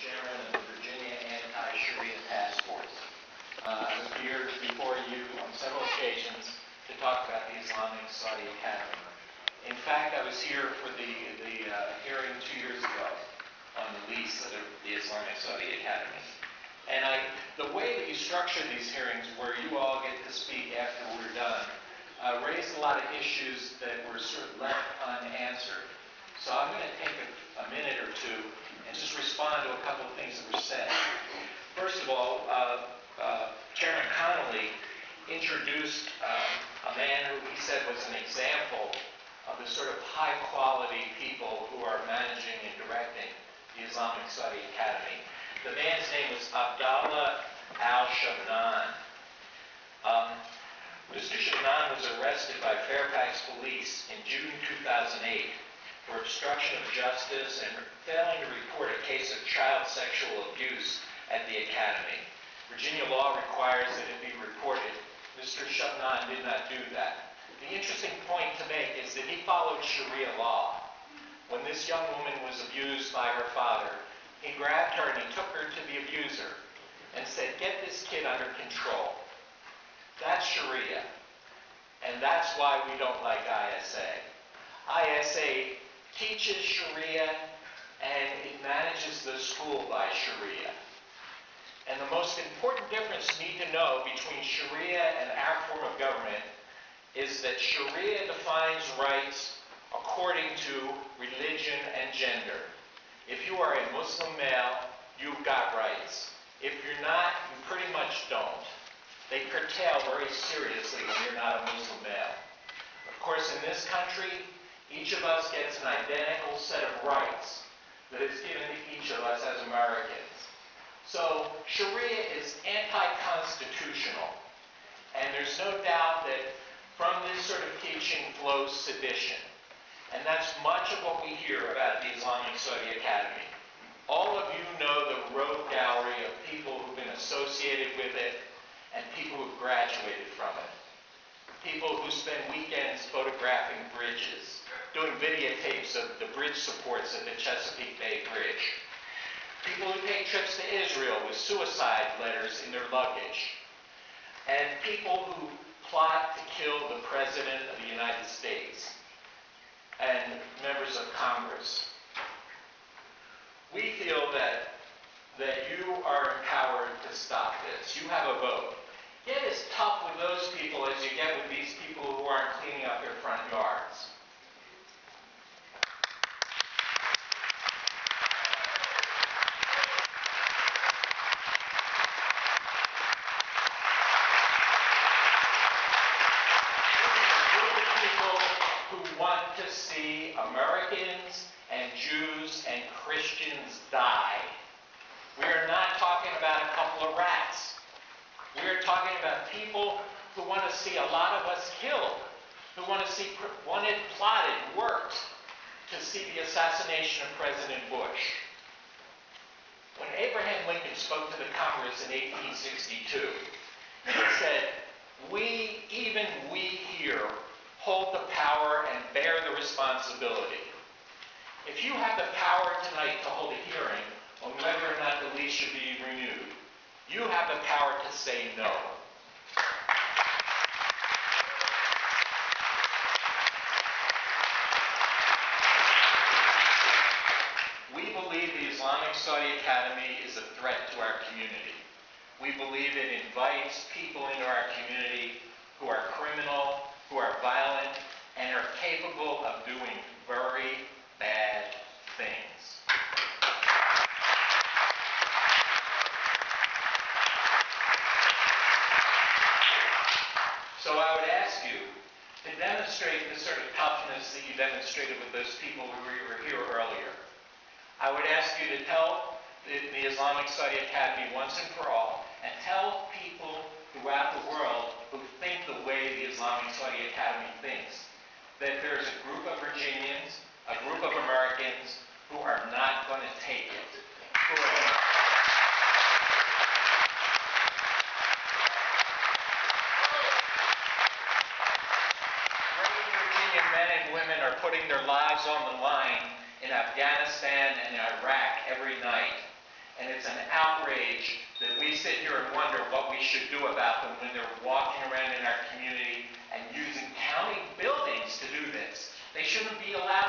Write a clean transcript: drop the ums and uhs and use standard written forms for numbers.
chairman of the Virginia Anti-Sharia Task Force. I've appeared before you on several occasions to talk about the Islamic Saudi Academy. In fact, I was here for the hearing 2 years ago on the lease of the Islamic Saudi Academy. And the way that you structure these hearings, where you all get to speak after we're done, raised a lot of issues that were sort of left unanswered. So I'm going to take a minute or two and just respond to a couple of things that were said. First of all, Chairman Connolly introduced a man who he said was an example of the sort of high-quality people who are managing and directing the Islamic Saudi Academy. The man's name was Abdallah al-Shabnan. Mr. Shabnan was arrested by Fairfax police in June 2008 for obstruction of justice and failing to report a case of child sexual abuse at the academy. Virginia law requires that it be reported. Mr. Shabnan did not do that. The interesting point to make is that he followed Sharia law. When this young woman was abused by her father, he grabbed her and he took her to the abuser and said, "Get this kid under control." That's Sharia. And that's why we don't like ISA. ISA teaches Sharia and it manages the school by Sharia. And the most important difference you need to know between Sharia and our form of government is that Sharia defines rights according to religion and gender. If you are a Muslim male, you've got rights. If you're not, you pretty much don't. They curtail very seriously when you're not a Muslim male. Of course, in this country, each of us gets an identical set of rights that is given to each of us as Americans. So Sharia is anti-constitutional. And there's no doubt that from this sort of teaching flows sedition. And that's much of what we hear about the Islamic Saudi Academy. All of you know the rogue gallery of people who've been associated with it and people who've graduated from it. People who spend weekends photographing bridges, doing videotapes of the bridge supports at the Chesapeake Bay Bridge. People who take trips to Israel with suicide letters in their luggage. And people who plot to kill the President of the United States and members of Congress. We feel that you are empowered to stop this. You have a vote. Get as tough with those people as you get with these people who aren't cleaning up their front yards. Want to see Americans and Jews and Christians die. We are not talking about a couple of rats. We are talking about people who want to see a lot of us killed, who want to see wanted, plotted, worked to see the assassination of President Bush. When Abraham Lincoln spoke to the Congress in 1862, he said, even we here, hold the power and bear the responsibility. If you have the power tonight to hold a hearing on whether or not the lease should be renewed, you have the power to say no. We believe the Islamic Saudi Academy is a threat to our community. We believe it invites people into our community who are criminal, who are violent, and are capable of doing very bad things. So I would ask you to demonstrate the sort of toughness that you demonstrated with those people who were here earlier. I would ask you to tell the Islamic Saudi Academy once and for all, and tell people throughout the world who think the way the Islamic Saudi Academy thinks, that there's a group of Virginians, a group of Americans who are not going to take it. Brave Virginian men and women are putting their lives on the line in Afghanistan and Iraq every night. outrage that we sit here and wonder what we should do about them when they're walking around in our community and using county buildings to do this. They shouldn't be allowed